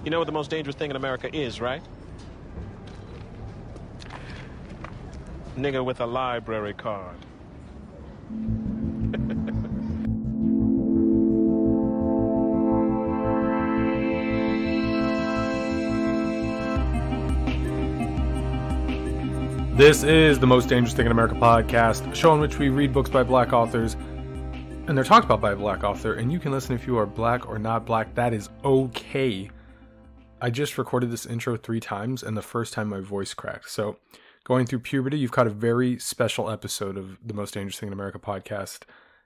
You know what the most dangerous thing in America is, right? Nigga with a library card. This is the Most Dangerous Thing in America podcast, a show in which we read books by black authors, and they're talked about by a black author, and you can listen if you are black or not black. That is okay. I just recorded this intro 3 times, and the first time my voice cracked. So, going through puberty, you've got a very special episode of the Most Dangerous Thing in America podcast.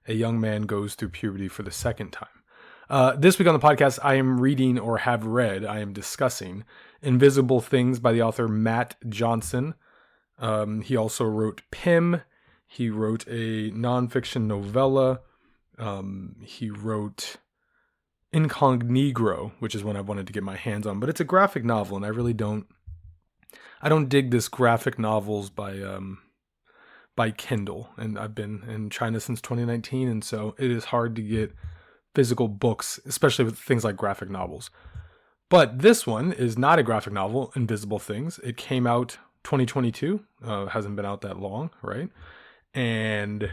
A young man goes through puberty for the second time. This week on the podcast, I am reading, or have read, I am discussing Invisible Things by the author Matt Johnson. He also wrote Pym. He wrote a nonfiction novella. He wrote Incognegro, which is one I wanted to get my hands on, but it's a graphic novel, and I really don't dig this graphic novels by Kindle, and I've been in China since 2019, and so it is hard to get physical books, especially with things like graphic novels. But this one is not a graphic novel, Invisible Things. It came out 2022, hasn't been out that long, right? And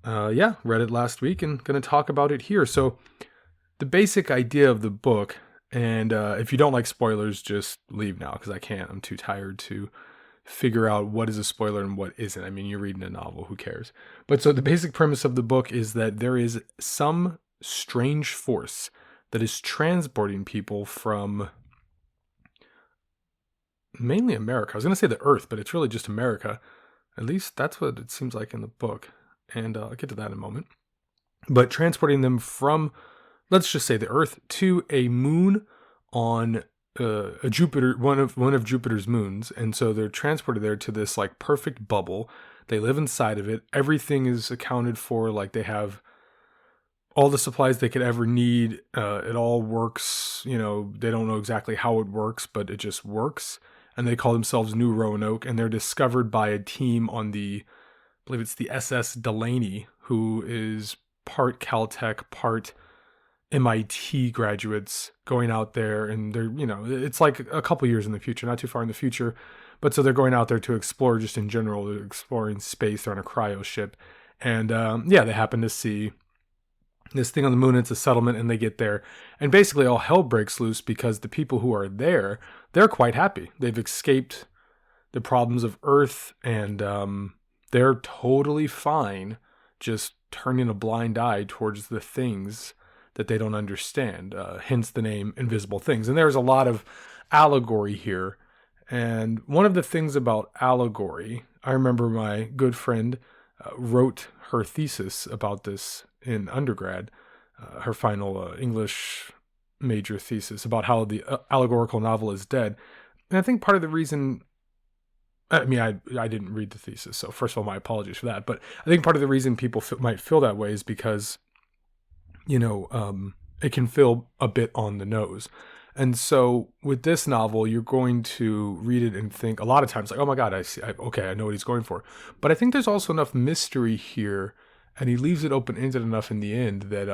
read it last week and going to talk about it here. So the basic idea of the book, and if you don't like spoilers, just leave now, because I can't. I'm too tired to figure out what is a spoiler and what isn't. I mean, you're reading a novel, who cares? But so the basic premise of the book is that there is some strange force that is transporting people from mainly America. I was going to say the Earth, but it's really just America. At least that's what it seems like in the book. And I'll get to that in a moment. But transporting them from, let's just say, the Earth to a moon on a Jupiter, one of Jupiter's moons. And so they're transported there to this like perfect bubble. They live inside of it. Everything is accounted for. Like they have all the supplies they could ever need. It all works. You know, they don't know exactly how it works, but it just works. And they call themselves New Roanoke, and they're discovered by a team on I believe it's the SS Delaney, who is part Caltech, part MIT graduates going out there, and they're, it's like a couple years in the future, not too far in the future, but so they're going out there to explore just in general. They're exploring space. They're on a cryo ship, and they happen to see this thing on the moon. It's a settlement, and they get there, and basically all hell breaks loose because the people who are there, they're quite happy. They've escaped the problems of Earth, and they're totally fine just turning a blind eye towards the things that they don't understand, hence the name Invisible Things. And there's a lot of allegory here, and one of the things about allegory, I remember my good friend wrote her thesis about this in undergrad, her final English major thesis, about how the allegorical novel is dead. And I think part of the reason, I didn't read the thesis, so first of all, my apologies for that, but I think part of the reason people might feel that way is because, it can feel a bit on the nose. And so with this novel, you're going to read it and think a lot of times like, oh my God, I know what he's going for. But I think there's also enough mystery here, and he leaves it open-ended enough in the end that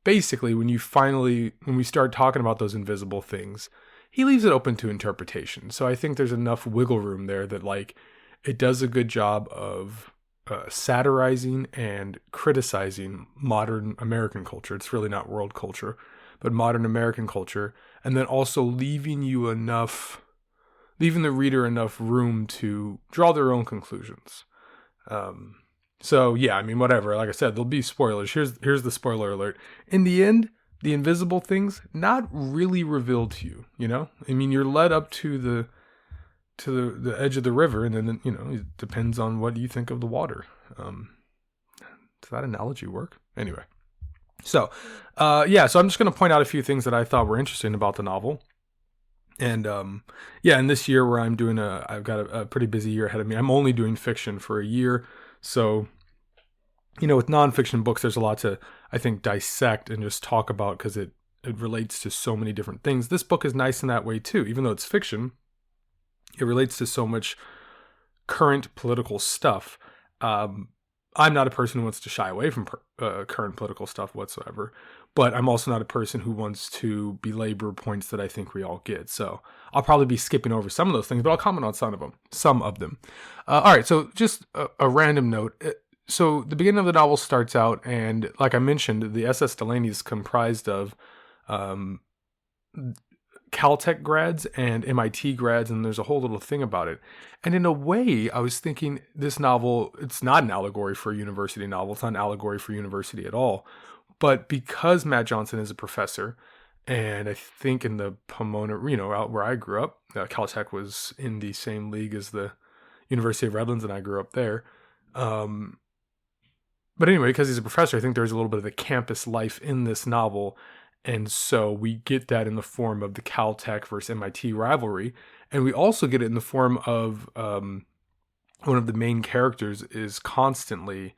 basically when we start talking about those invisible things, he leaves it open to interpretation. So I think there's enough wiggle room there that like it does a good job of satirizing and criticizing modern American culture. It's really not world culture, but modern American culture, and then also leaving the reader enough room to draw their own conclusions. So yeah, whatever. Like I said, there'll be spoilers. Here's the spoiler alert. In the end, the invisible things not really revealed to you. You're led up to the edge of the river, and then it depends on what you think of the water. Does that analogy work? Anyway. So I'm just going to point out a few things that I thought were interesting about the novel. And, in this year where I've got a pretty busy year ahead of me, I'm only doing fiction for a year. So, with nonfiction books, there's a lot to, I think, dissect and just talk about because it relates to so many different things. This book is nice in that way too. Even though it's fiction, it relates to so much current political stuff. I'm not a person who wants to shy away from current political stuff whatsoever, but I'm also not a person who wants to belabor points that I think we all get. So I'll probably be skipping over some of those things, but I'll comment on some of them. All right, so just a random note. So the beginning of the novel starts out, and like I mentioned, the SS Delaney is comprised of Caltech grads and MIT grads, and there's a whole little thing about it. And in a way, I was thinking this novel, it's not an allegory for a university novel. It's not an allegory for university at all. But because Matt Johnson is a professor, and I think in the Pomona, out where I grew up, Caltech was in the same league as the University of Redlands, and I grew up there. But anyway, because he's a professor, I think there's a little bit of the campus life in this novel. And so we get that in the form of the Caltech versus MIT rivalry. And we also get it in the form of one of the main characters is constantly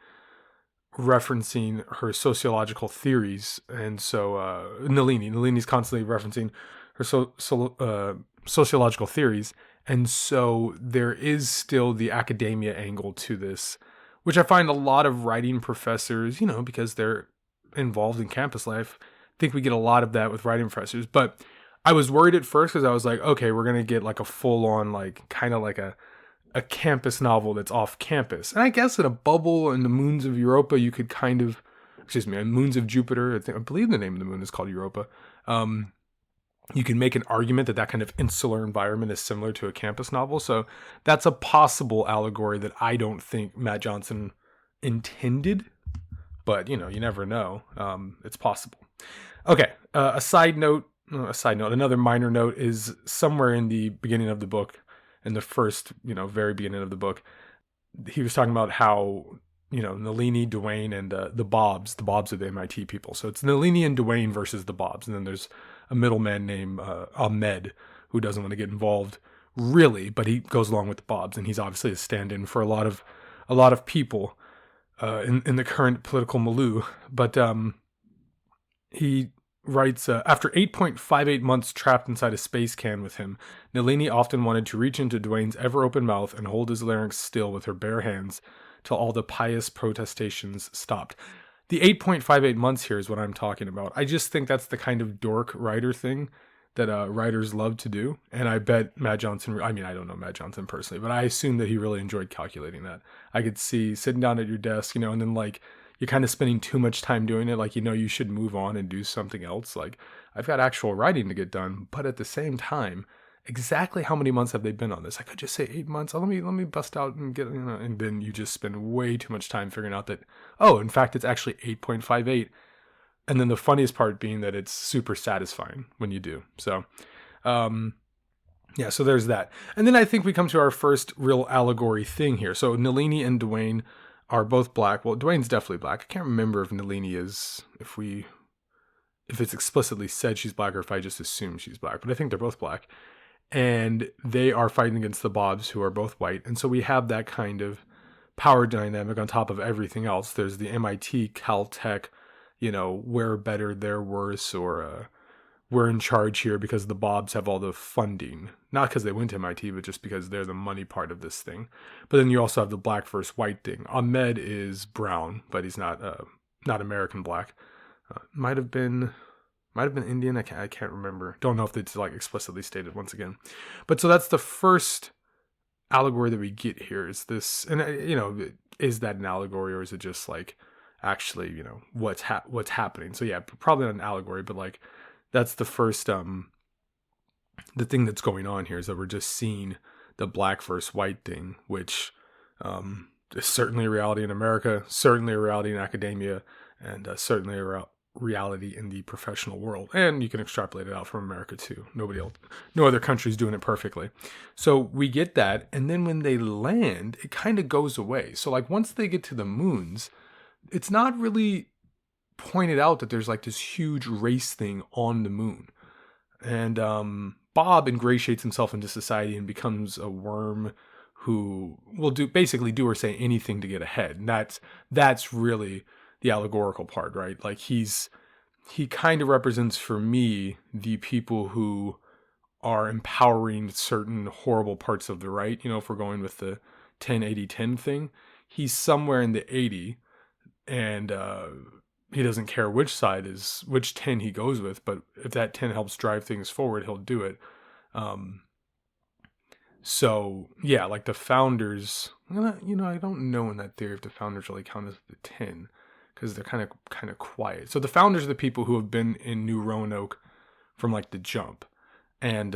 referencing her sociological theories. And so Nalini's constantly referencing her sociological theories. And so there is still the academia angle to this, which I find a lot of writing professors, because they're involved in campus life, I think we get a lot of that with writing professors. But I was worried at first because I was like, okay, we're going to get like a full-on, like kind of like a campus novel that's off campus. And I guess in a bubble in the moons of Europa, you could kind of, moons of Jupiter, I believe the name of the moon is called Europa. You can make an argument that kind of insular environment is similar to a campus novel. So that's a possible allegory that I don't think Matt Johnson intended. But, you never know. It's possible. Okay, another minor note is somewhere in the beginning of the book, in the first, very beginning of the book, he was talking about how, Nalini, Dwayne, and the Bobs are the MIT people. So it's Nalini and Dwayne versus the Bobs. And then there's a middleman named Ahmed who doesn't want to get involved really, but he goes along with the Bobs. And he's obviously a stand-in for a lot of people in the current political milieu. But he writes, after 8.58 months trapped inside a space can with him, Nalini often wanted to reach into Dwayne's ever-open mouth and hold his larynx still with her bare hands till all the pious protestations stopped. The 8.58 months here is what I'm talking about. I just think that's the kind of dork writer thing that writers love to do. And I bet Matt Johnson, I don't know Matt Johnson personally, but I assume that he really enjoyed calculating that. I could see sitting down at your desk, and then like, you're kind of spending too much time doing it. Like, you should move on and do something else. Like, I've got actual writing to get done, but at the same time, exactly how many months have they been on this? I could just say 8 months. Oh, let me bust out and get, and then you just spend way too much time figuring out that, oh, in fact, it's actually 8.58. And then the funniest part being that it's super satisfying when you do. So, so there's that. And then I think we come to our first real allegory thing here. So Nalini and Dwayne are both black. Well, Dwayne's definitely black. I can't remember if Nalini is, if it's explicitly said she's black or if I just assume she's black, but I think they're both black. And they are fighting against the Bobs, who are both white. And so we have that kind of power dynamic on top of everything else. There's the MIT, Caltech, we're better, they're worse, or we're in charge here because the Bobs have all the funding. Not because they went to MIT, but just because they're the money part of this thing. But then you also have the black versus white thing. Ahmed is brown, but he's not American black. Might have been Indian. I can't remember. Don't know if it's like explicitly stated once again. But so that's the first allegory that we get here. Is this, and is that an allegory, or is it just like actually what's happening? So yeah, probably not an allegory, but like that's the first the thing that's going on here is that we're just seeing the black versus white thing, which is certainly a reality in America, certainly a reality in academia, and certainly a reality in the professional world. And you can extrapolate it out from America too. No other country's doing it perfectly. So we get that, and then when they land, it kind of goes away. So like once they get to the moons, it's not really pointed out that there's like this huge race thing on the moon. And Bob ingratiates himself into society and becomes a worm who will basically do or say anything to get ahead. And that's really the allegorical part, right? Like he kind of represents for me the people who are empowering certain horrible parts of the right. If we're going with the 10-80-10 thing, he's somewhere in the 80, and he doesn't care which 10 he goes with, but if that 10 helps drive things forward, he'll do it. So yeah, like the founders, I don't know in that theory if the founders really count as the 10, because they're kind of quiet. So the founders are the people who have been in New Roanoke from like the jump, and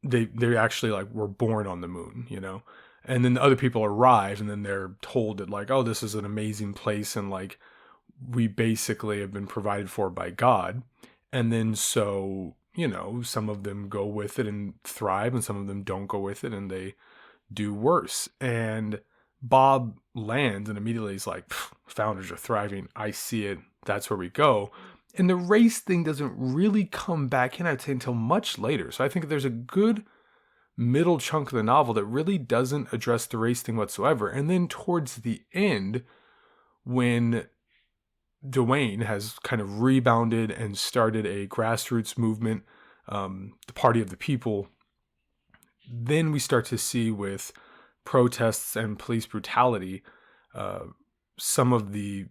they actually like were born on the moon, and then the other people arrive, and then they're told that like, oh, this is an amazing place, and like we basically have been provided for by God, and then so some of them go with it and thrive, and some of them don't go with it and they do worse. And Bob lands and immediately he's like, founders are thriving. I see it. That's where we go. And the race thing doesn't really come back in, I'd say, until much later. So I think there's a good middle chunk of the novel that really doesn't address the race thing whatsoever. And then towards the end, when Dwayne has kind of rebounded and started a grassroots movement, the Party of the People, then we start to see with protests and police brutality, some of the,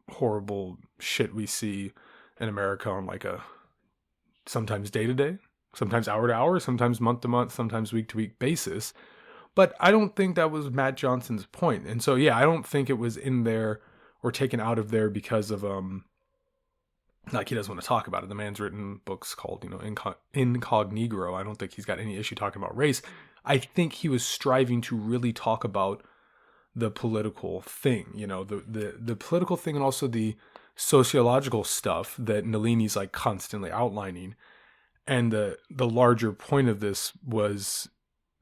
horrible shit we see in America on like a sometimes day to day, sometimes hour to hour, sometimes month to month, sometimes week to week basis. But I don't think that was Matt Johnson's point. And so, yeah, I don't think it was in there or taken out of there because of, like he doesn't want to talk about it. The man's written books called, Incognegro. I don't think he's got any issue talking about race. I think he was striving to really talk about the political thing, the political thing, and also the sociological stuff that Nalini's like constantly outlining. And the larger point of this was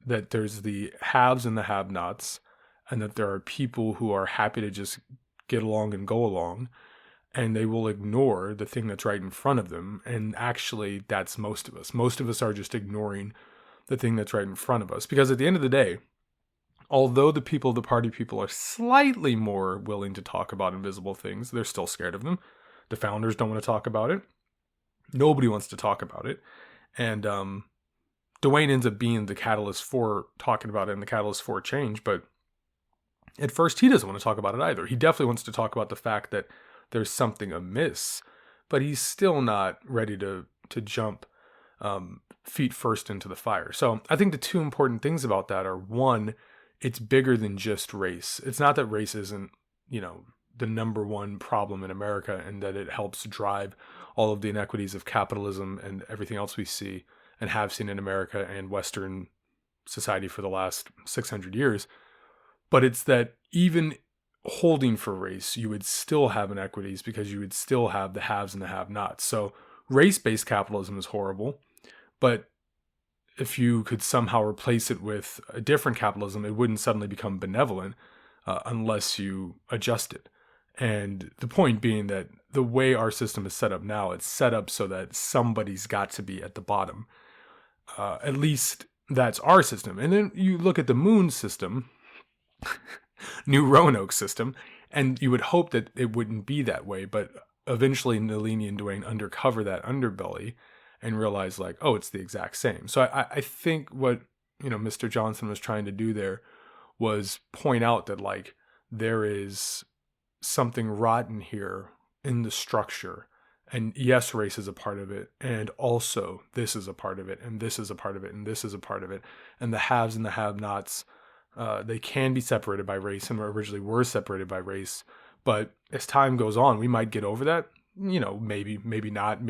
that there's the haves and the have-nots, and that there are people who are happy to just get along and go along, and they will ignore the thing that's right in front of them. And actually, that's most of us. Most of us are just ignoring the thing that's right in front of us. Because at the end of the day, although the people of the party people are slightly more willing to talk about invisible things, they're still scared of them. The founders don't want to talk about it. Nobody wants to talk about it. And Dwayne ends up being the catalyst for talking about it and the catalyst for change. But at first, he doesn't want to talk about it either. He definitely wants to talk about the fact that there's something amiss, but he's still not ready to jump feet first into the fire. So I think the two important things about that are, one, it's bigger than just race. It's not that race isn't, the number one problem in America, and that it helps drive all of the inequities of capitalism and everything else we see and have seen in America and Western society for the last 600 years. But it's that even holding for race, you would still have inequities because you would still have the haves and the have-nots. So race-based capitalism is horrible, but if you could somehow replace it with a different capitalism, it wouldn't suddenly become benevolent unless you adjust it. And the point being that the way our system is set up now, it's set up so that somebody's got to be at the bottom. At least that's our system. And then you look at the moon system, New Roanoke system, and you would hope that it wouldn't be that way. But eventually Nalini and Dwayne undercover that underbelly and realize like, oh, it's the exact same. So I think what, Mr. Johnson was trying to do there was point out that like there is something rotten here in the structure. And yes, race is a part of it. And also this is a part of it. And this is a part of it. And this is a part of it. And the haves and the have-nots, they can be separated by race, and originally were separated by race. But as time goes on, we might get over that. Maybe not.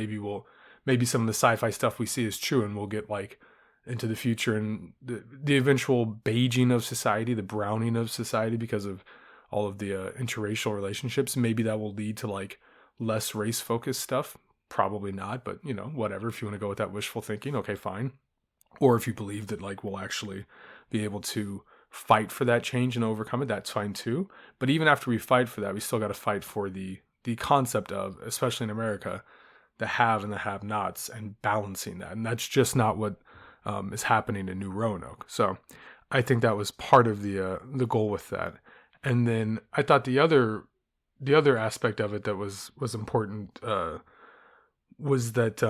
Maybe some of the sci-fi stuff we see is true, and we'll get like into the future and the eventual beiging of society, the browning of society because of all of the interracial relationships. Maybe that will lead to like less race-focused stuff. Probably not, but whatever. If you want to go with that wishful thinking, okay, fine. Or if you believe that like we'll actually be able to fight for that change and overcome it, that's fine too. But even after we fight for that, we still got to fight for the concept of, especially in America, the have and the have-nots, and balancing that. And that's just not what is happening in New Roanoke. So I think that was part of the goal with that. And then I thought the other aspect of it that was important was that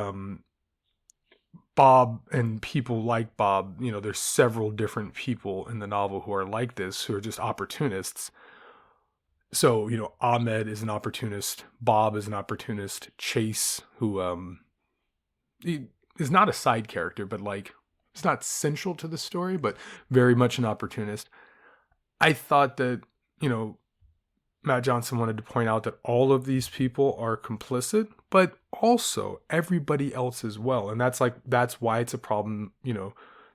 Bob and people like Bob, there's several different people in the novel who are like this, who are just opportunists. So, Ahmed is an opportunist, Bob is an opportunist, Chase, who he is not a side character, but like it's not central to the story, but very much an opportunist. I thought that, you know, Matt Johnson wanted to point out that all of these people are complicit, but also everybody else as well. And that's why it's a problem,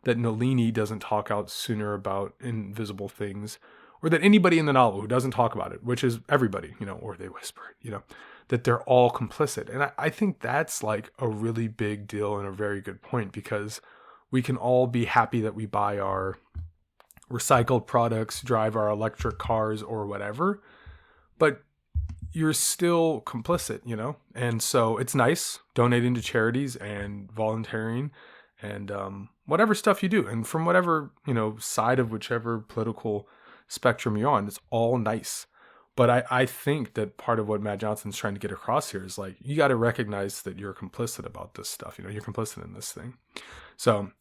that Nalini doesn't talk out sooner about invisible things, or that anybody in the novel who doesn't talk about it, which is everybody, or they whisper it, that they're all complicit. And I think that's like a really big deal and a very good point, because we can all be happy that we buy our recycled products, drive our electric cars or whatever, but you're still complicit, And so it's nice donating to charities and volunteering and whatever stuff you do. And from whatever, side of whichever political spectrum you're on, it's all nice. But I think that part of what Matt Johnson's trying to get across here is like, you got to recognize that you're complicit about this stuff. You're complicit in this thing. So,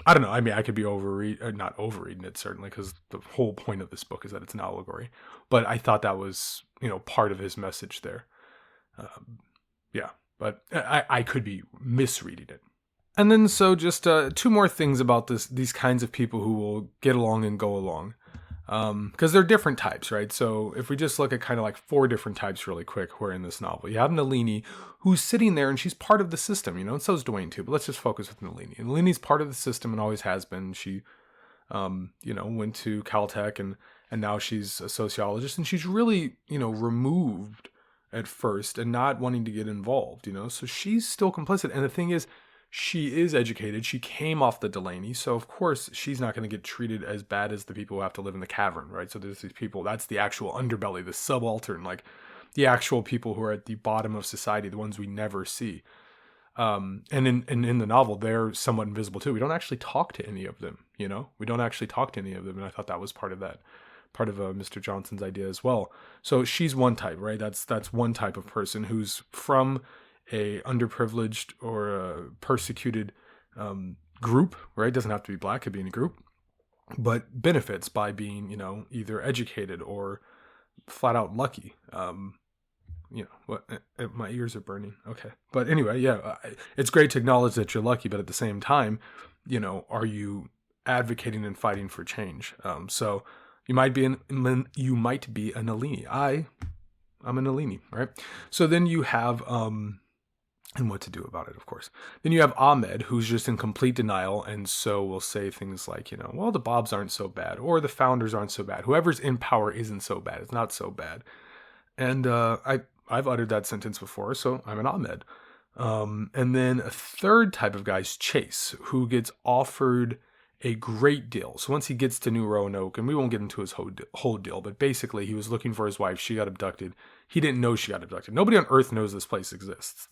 I don't know. I mean, I could be not overreading it, certainly, because the whole point of this book is that it's an allegory. But I thought that was, part of his message there. Yeah, but I could be misreading it. And then so just two more things about these kinds of people who will get along and go along. Because they're different types, right? So if we just look at kind of like 4 different types really quick who are in this novel. You have Nalini, who's sitting there and she's part of the system, and so is Dwayne too, but let's just focus with Nalini. And Nalini's part of the system and always has been. She, went to Caltech and now she's a sociologist, and she's really, removed at first and not wanting to get involved, so she's still complicit. And the thing is, she is educated. She came off the Delaney. So, of course, she's not going to get treated as bad as the people who have to live in the cavern, right? So there's these people, that's the actual underbelly, the subaltern, like the actual people who are at the bottom of society, the ones we never see. And in the novel, they're somewhat invisible too. We don't actually talk to any of them, We don't actually talk to any of them. And I thought that was part of Mr. Johnson's idea as well. So she's one type, right? That's one type of person who's from a underprivileged or a persecuted group, right? Doesn't have to be black, could be in a group, but benefits by being, either educated or flat out lucky. My ears are burning. Okay. But anyway, yeah, it's great to acknowledge that you're lucky, but at the same time, are you advocating and fighting for change? So you might be a Nalini. I'm a Nalini, right? So then you have, and what to do about it, of course. Then you have Ahmed, who's just in complete denial, and so will say things like, well, the Bobs aren't so bad, or the founders aren't so bad. Whoever's in power isn't so bad. It's not so bad. And I've uttered that sentence before, so I'm an Ahmed. And then a third type of guy is Chase, who gets offered a great deal. So once he gets to New Roanoke, and we won't get into his whole deal, but basically he was looking for his wife. She got abducted. He didn't know she got abducted. Nobody on Earth knows this place exists.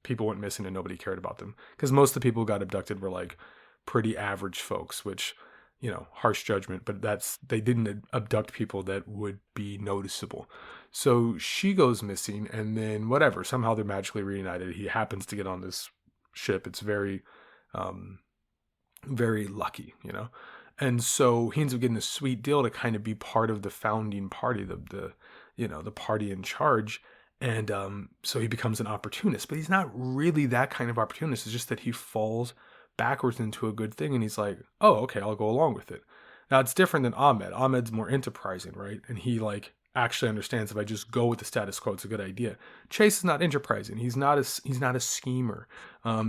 People went missing and nobody cared about them. Because most of the people who got abducted were like pretty average folks, which, harsh judgment, but they didn't abduct people that would be noticeable. So she goes missing, and then whatever, somehow they're magically reunited. He happens to get on this ship. It's very, very lucky, and so he ends up getting a sweet deal to kind of be part of the founding party, the party in charge. And so he becomes an opportunist, but he's not really that kind of opportunist. It's just that he falls backwards into a good thing, and he's like, oh, okay, I'll go along with it. Now it's different than Ahmed. Ahmed's more enterprising, right? And he actually understands if I just go with the status quo, it's a good idea. Chase is not enterprising. He's not a schemer.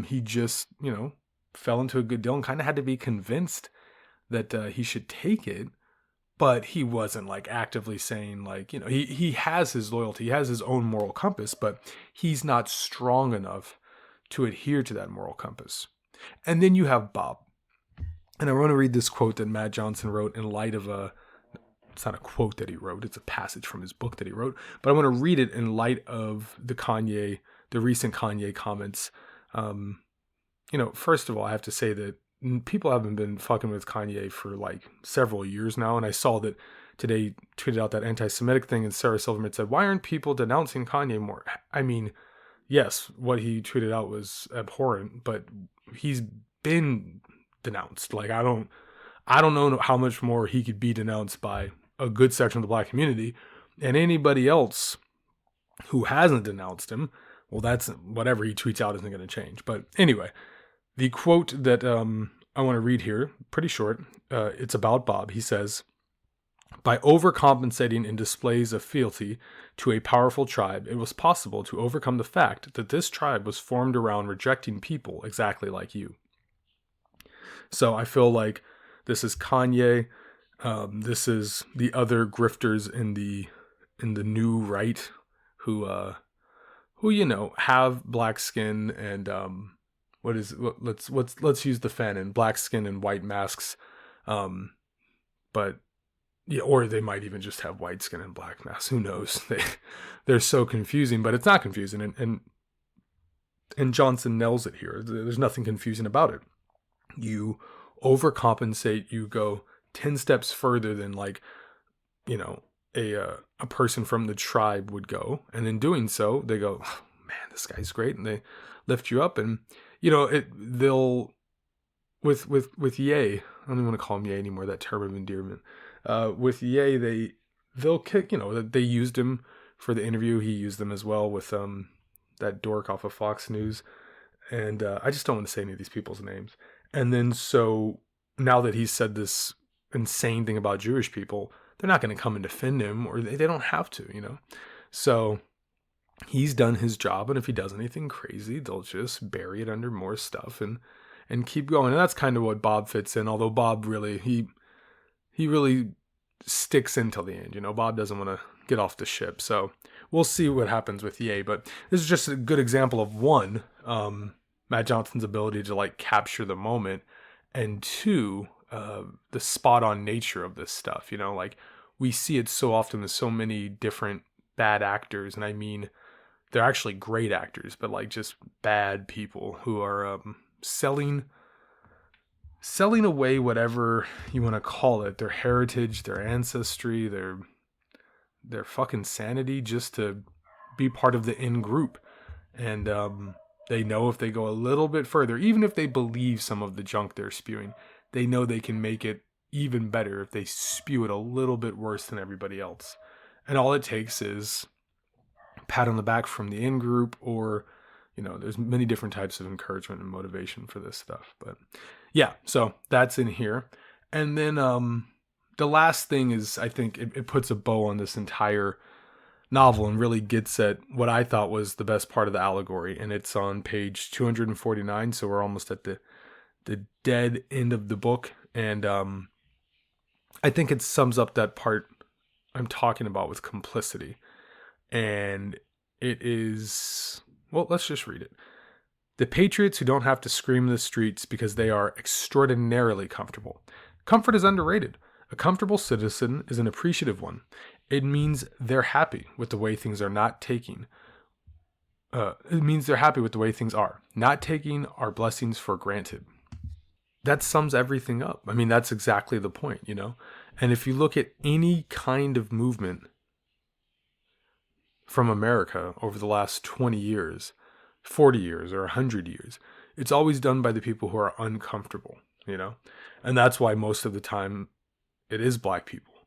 He just, fell into a good deal and kind of had to be convinced that he should take it. But he wasn't actively saying he has his loyalty, he has his own moral compass, but he's not strong enough to adhere to that moral compass. And then you have Bob. And I want to read this quote that Matt Johnson wrote in light of it's not a quote that he wrote, it's a passage from his book that he wrote, but I want to read it in light of the recent Kanye comments. First of all, I have to say that people haven't been fucking with Kanye for several years now. And I saw that today tweeted out that anti-Semitic thing, and Sarah Silverman said, why aren't people denouncing Kanye more? I mean, yes, what he tweeted out was abhorrent, but he's been denounced. I don't know how much more he could be denounced by a good section of the black community. And anybody else who hasn't denounced him, well, that's whatever he tweets out isn't going to change. But anyway, the quote that I want to read here, pretty short. It's about Bob. He says, "By overcompensating in displays of fealty to a powerful tribe, it was possible to overcome the fact that this tribe was formed around rejecting people exactly like you." So I feel like this is Kanye. This is the other grifters in the new right who have black skin and let's use the fanon, black skin and white masks, but yeah, or they might even just have white skin and black masks. Who knows? They're so confusing, but it's not confusing, and Johnson nails it here. There's nothing confusing about it. You overcompensate. You go 10 steps further than a person from the tribe would go, and in doing so, they go, oh, "Man, this guy's great," and they lift you up, and they'll with Ye. I don't even want to call him Ye anymore. That term of endearment. With Ye, they'll kick. They used him for the interview. He used them as well with that dork off of Fox News, and I just don't want to say any of these people's names. And then so now that he's said this insane thing about Jewish people, they're not going to come and defend him, or they don't have to, So he's done his job, and if he does anything crazy, they'll just bury it under more stuff and keep going. And that's kind of what Bob fits in, although Bob really, he really sticks in till the end. Bob doesn't want to get off the ship. So we'll see what happens with Ye, but this is just a good example of one, Matt Johnson's ability to capture the moment, and two, the spot on nature of this stuff. We see it so often with so many different bad actors, and I mean, they're actually great actors, but just bad people who are selling away whatever you want to call it, their heritage, their ancestry, their fucking sanity, just to be part of the in group. And they know if they go a little bit further, even if they believe some of the junk they're spewing, they know they can make it even better if they spew it a little bit worse than everybody else. And all it takes is a pat on the back from the in group, or there's many different types of encouragement and motivation for this stuff. But yeah, so that's in here. And then the last thing is, I think it puts a bow on this entire novel and really gets at what I thought was the best part of the allegory. And it's on page 249, so we're almost at the dead end of the book. And I think it sums up that part I'm talking about with complicity. And it is, well, let's just read it. "The patriots who don't have to scream in the streets because they are extraordinarily comfortable. Comfort is underrated. A comfortable citizen is an appreciative one. It means they're happy with the way things are not taking. It means they're happy with the way things are, not taking our blessings for granted." That sums everything up. I mean, that's exactly the point, And if you look at any kind of movement from America over the last 20 years, 40 years, or 100 years, it's always done by the people who are uncomfortable, And that's why most of the time it is black people.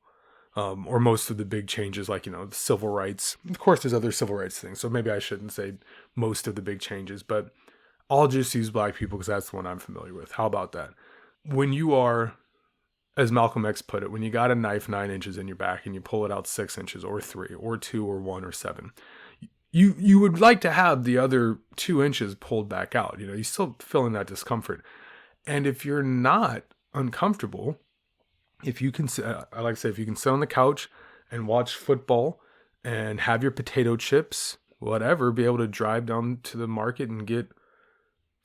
Or most of the big changes, the civil rights. Of course, there's other civil rights things, so maybe I shouldn't say most of the big changes, but I'll just use black people because that's the one I'm familiar with. How about that? When you are, as Malcolm X put it, when you got a knife 9 inches in your back and you pull it out 6 inches or 3 or 2 or 1 or 7, you would like to have the other 2 inches pulled back out. You're still feeling that discomfort. And if you're not uncomfortable, if you can, I like to say, if you can sit on the couch and watch football and have your potato chips, whatever, be able to drive down to the market and get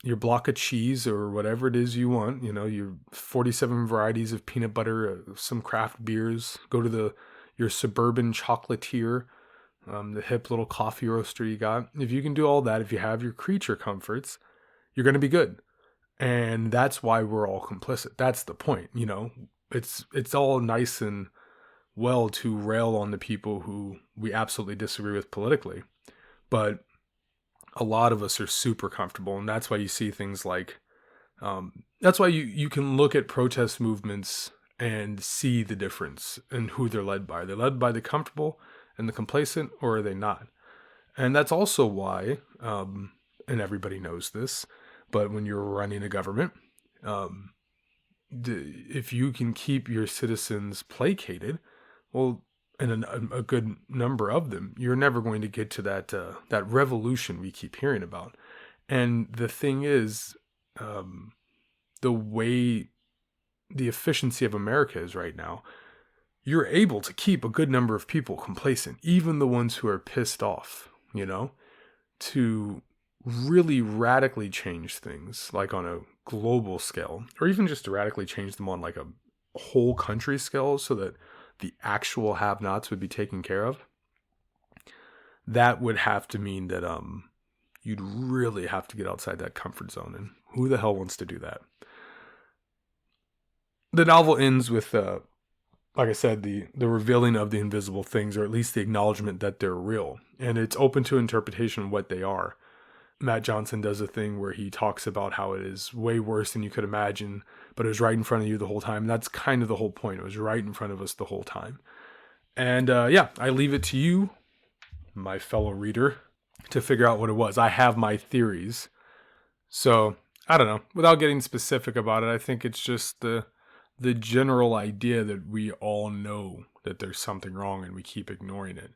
your block of cheese or whatever it is you want, your 47 varieties of peanut butter, some craft beers, go to your suburban chocolatier, the hip little coffee roaster you got. If you can do all that, if you have your creature comforts, you're going to be good. And that's why we're all complicit. That's the point, It's all nice and well to rail on the people who we absolutely disagree with politically. But a lot of us are super comfortable, and that's why you see things like, that's why you can look at protest movements and see the difference in who they're led by. Are they led by the comfortable and the complacent, or are they not? And that's also why, and everybody knows this, but when you're running a government, if you can keep your citizens placated, well, and a good number of them, you're never going to get to that revolution we keep hearing about. And the thing is, the way the efficiency of America is right now, you're able to keep a good number of people complacent, even the ones who are pissed off, to really radically change things, like on a global scale, or even just to radically change them on like a whole country scale so that the actual have-nots would be taken care of. That would have to mean that you'd really have to get outside that comfort zone, and who the hell wants to do that? The novel ends with, like I said, the revealing of the invisible things, or at least the acknowledgement that they're real, and it's open to interpretation what they are. Matt Johnson does a thing where he talks about how it is way worse than you could imagine, but it was right in front of you the whole time. And that's kind of the whole point. It was right in front of us the whole time. And I leave it to you, my fellow reader, to figure out what it was. I have my theories. So, I don't know. Without getting specific about it, I think it's just the general idea that we all know that there's something wrong and we keep ignoring it.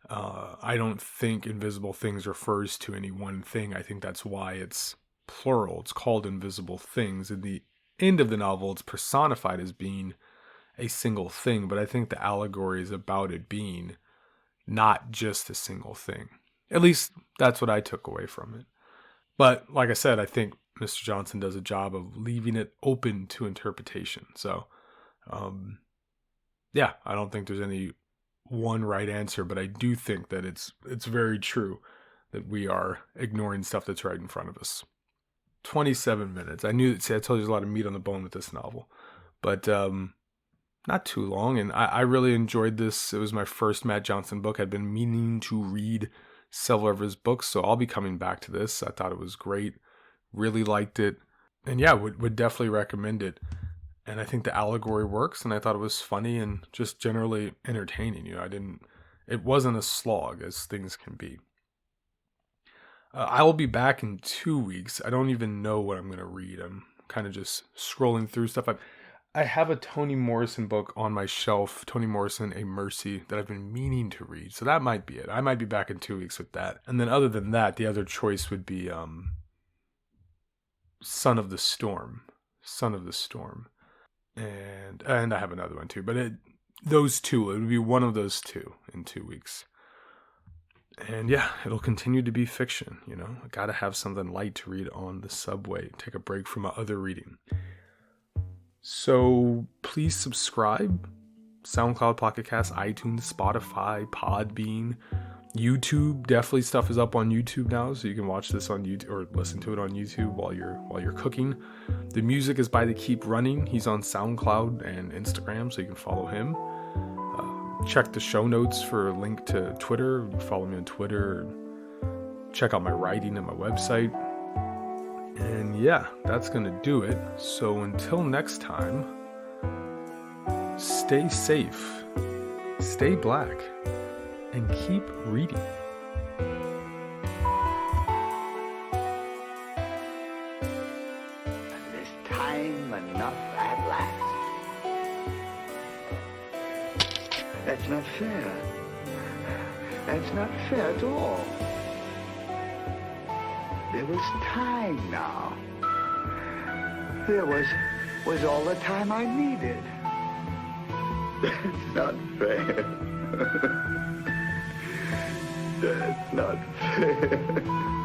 I don't think invisible things refers to any one thing. I think that's why it's plural. It's called invisible things. In the end of the novel, it's personified as being a single thing, but I think the allegory is about it being not just a single thing. At least that's what I took away from it. But like I said, I think Mr. Johnson does a job of leaving it open to interpretation. So, I don't think there's any one right answer, but I do think that it's very true that we are ignoring stuff that's right in front of us. 27 minutes. I told you there's a lot of meat on the bone with this novel, but not too long. And I really enjoyed this. It was my first Matt Johnson book. I'd been meaning to read several of his books, so I'll be coming back to this. I thought it was great. Really liked it. And would definitely recommend it. And I think the allegory works, and I thought it was funny and just generally entertaining. It wasn't a slog as things can be. I will be back in 2 weeks. I don't even know what I'm going to read. I'm kind of just scrolling through stuff. I have a Toni Morrison book on my shelf, Toni Morrison, A Mercy, that I've been meaning to read. So that might be it. I might be back in 2 weeks with that. And then other than that, the other choice would be Son of the Storm. And I have another one too, but it would be one of those two in 2 weeks. And it'll continue to be fiction, I gotta have something light to read on the subway, take a break from my other reading. So please subscribe, SoundCloud, Pocket Cast, iTunes, Spotify, Podbean, YouTube. Definitely stuff is up on YouTube now, so you can watch this on YouTube or listen to it on YouTube while you're cooking. The music is by The Keep Running. He's on SoundCloud and Instagram, so you can follow him. Check the show notes for a link to Twitter. Follow me on Twitter. Check out my writing and my website. And that's gonna do it. So until next time, stay safe, stay black, and keep reading. This time enough at last. That's not fair. That's not fair at all. There was time now. There was all the time I needed. That's not fair. That's not fair.